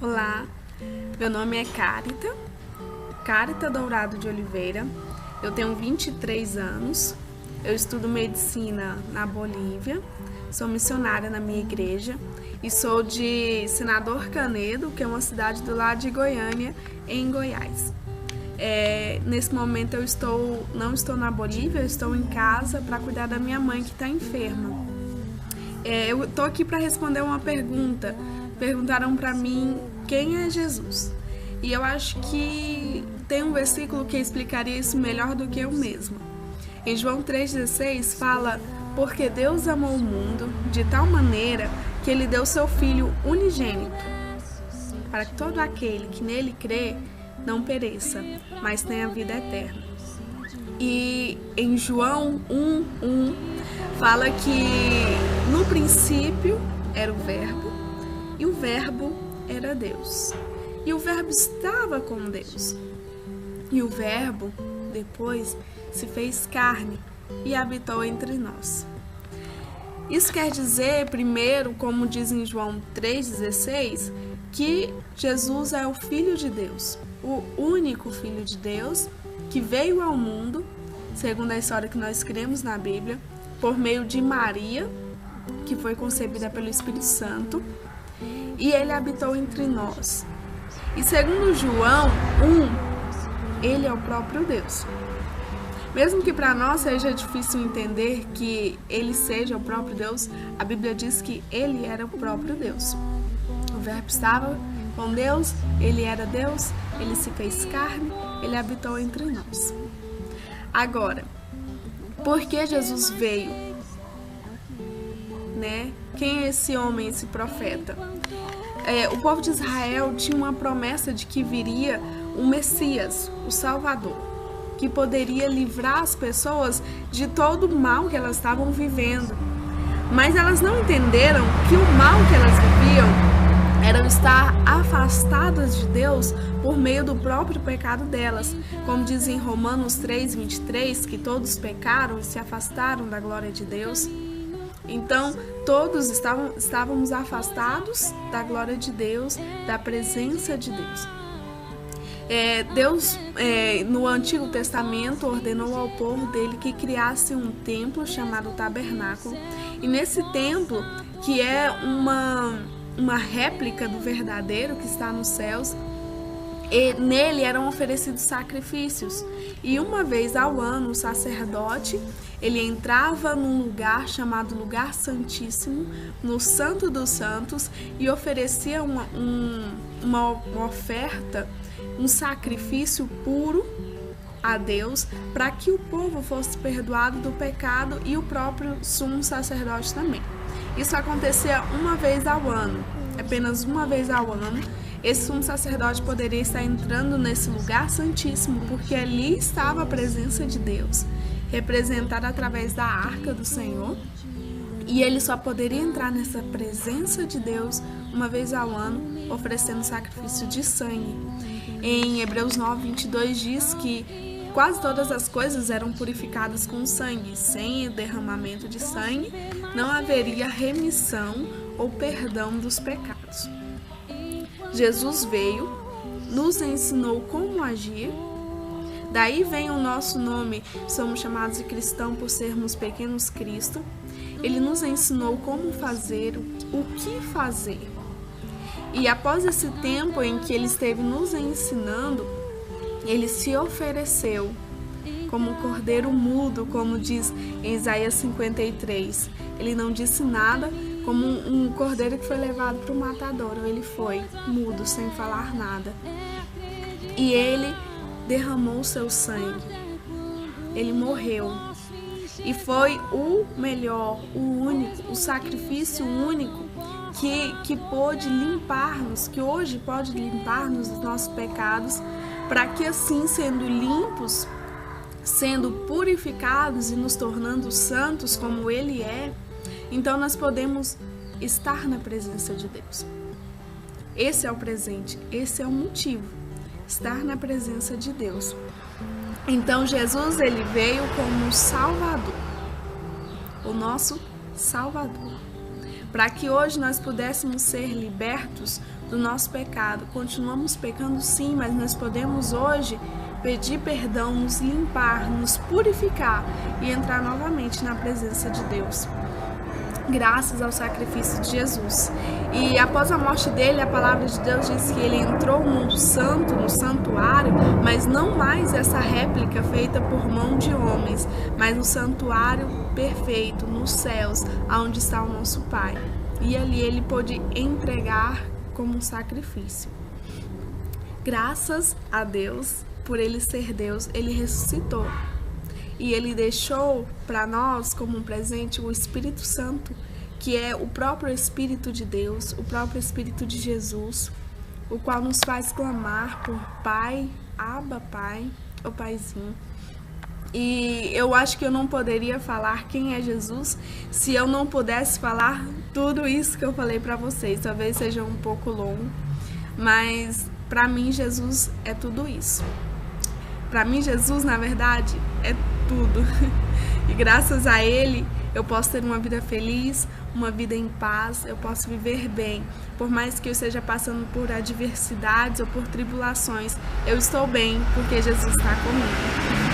Olá, meu nome é Carita Dourado de Oliveira, eu tenho 23 anos, eu estudo medicina na Bolívia, sou missionária na minha igreja e sou de Senador Canedo, que é uma cidade do lado de Goiânia, em Goiás. Nesse momento eu não estou na Bolívia, eu estou em casa para cuidar da minha mãe que está enferma. Eu estou aqui para responder uma pergunta. Perguntaram para mim quem é Jesus. E eu acho que tem um versículo que explicaria isso melhor do que eu mesma. Em João 3,16 fala: porque Deus amou o mundo de tal maneira que Ele deu seu Filho unigênito, para que todo aquele que nele crê não pereça, mas tenha vida eterna. E em João 1,1 fala que no princípio era o Verbo, e o Verbo era Deus. E o Verbo estava com Deus. E o Verbo, depois, se fez carne e habitou entre nós. Isso quer dizer, primeiro, como diz em João 3,16, que Jesus é o Filho de Deus, o único Filho de Deus que veio ao mundo, segundo a história que nós cremos na Bíblia, por meio de Maria, que foi concebida pelo Espírito Santo, e ele habitou entre nós. E segundo João 1, ele é o próprio Deus. Mesmo que para nós seja difícil entender que ele seja o próprio Deus, a Bíblia diz que ele era o próprio Deus. O Verbo estava com Deus, ele era Deus, ele se fez carne, ele habitou entre nós. Agora, por que Jesus veio? Quem é esse homem, esse profeta? O povo de Israel tinha uma promessa de que viria o Messias, o Salvador, que poderia livrar as pessoas de todo o mal que elas estavam vivendo. Mas elas não entenderam que o mal que elas viviam era estar afastadas de Deus por meio do próprio pecado delas. Como diz em Romanos 3,23, que todos pecaram e se afastaram da glória de Deus. Então, todos estávamos afastados da glória de Deus, da presença de Deus. Deus, no Antigo Testamento, ordenou ao povo dele que criasse um templo chamado Tabernáculo. E nesse templo, que é uma réplica do verdadeiro que está nos céus, nele eram oferecidos sacrifícios. E uma vez ao ano, o sacerdote, ele entrava num lugar chamado Lugar Santíssimo, no Santo dos Santos, e oferecia uma oferta, um sacrifício puro a Deus, para que o povo fosse perdoado do pecado, e o próprio sumo sacerdote também. Isso acontecia uma vez ao ano, apenas uma vez ao ano. Esse sumo sacerdote poderia estar entrando nesse lugar santíssimo, porque ali estava a presença de Deus, representada através da arca do Senhor, e ele só poderia entrar nessa presença de Deus uma vez ao ano, oferecendo sacrifício de sangue. Em Hebreus 9:22 diz que quase todas as coisas eram purificadas com sangue. Sem o derramamento de sangue, não haveria remissão ou perdão dos pecados. Jesus veio, nos ensinou como agir. Daí vem o nosso nome, somos chamados de cristão por sermos pequenos Cristo. Ele nos ensinou como fazer, o que fazer. E após esse tempo em que ele esteve nos ensinando, ele se ofereceu como um cordeiro mudo, como diz em Isaías 53. Ele não disse nada, como um cordeiro que foi levado para o matadouro. Ele foi mudo, sem falar nada. E ele derramou seu sangue. Ele morreu. E foi o melhor, o único, o sacrifício único que pôde limpar-nos, que hoje pode limpar-nos dos nossos pecados, para que assim, sendo limpos, sendo purificados e nos tornando santos como Ele é, então nós podemos estar na presença de Deus. Esse é o presente, esse é o motivo, estar na presença de Deus. Então Jesus, ele veio como Salvador, o nosso Salvador, para que hoje nós pudéssemos ser libertos do nosso pecado. Continuamos pecando sim, mas nós podemos hoje pedir perdão, nos limpar, nos purificar e entrar novamente na presença de Deus, graças ao sacrifício de Jesus. E após a morte dele, a palavra de Deus diz que ele entrou no santo, no santuário, mas não mais essa réplica feita por mão de homens, mas no santuário perfeito, nos céus, onde está o nosso Pai. E ali ele pôde entregar como um sacrifício. Graças a Deus, por ele ser Deus, ele ressuscitou. E ele deixou para nós como um presente o Espírito Santo, que é o próprio Espírito de Deus, o próprio Espírito de Jesus, o qual nos faz clamar por Pai, Abba, Pai, ou Paizinho. E eu acho que eu não poderia falar quem é Jesus se eu não pudesse falar tudo isso que eu falei para vocês. Talvez seja um pouco longo, mas para mim Jesus é tudo isso. Para mim Jesus, na verdade, é tudo. E graças a Ele eu posso ter uma vida feliz, uma vida em paz, eu posso viver bem. Por mais que eu esteja passando por adversidades ou por tribulações, eu estou bem porque Jesus está comigo.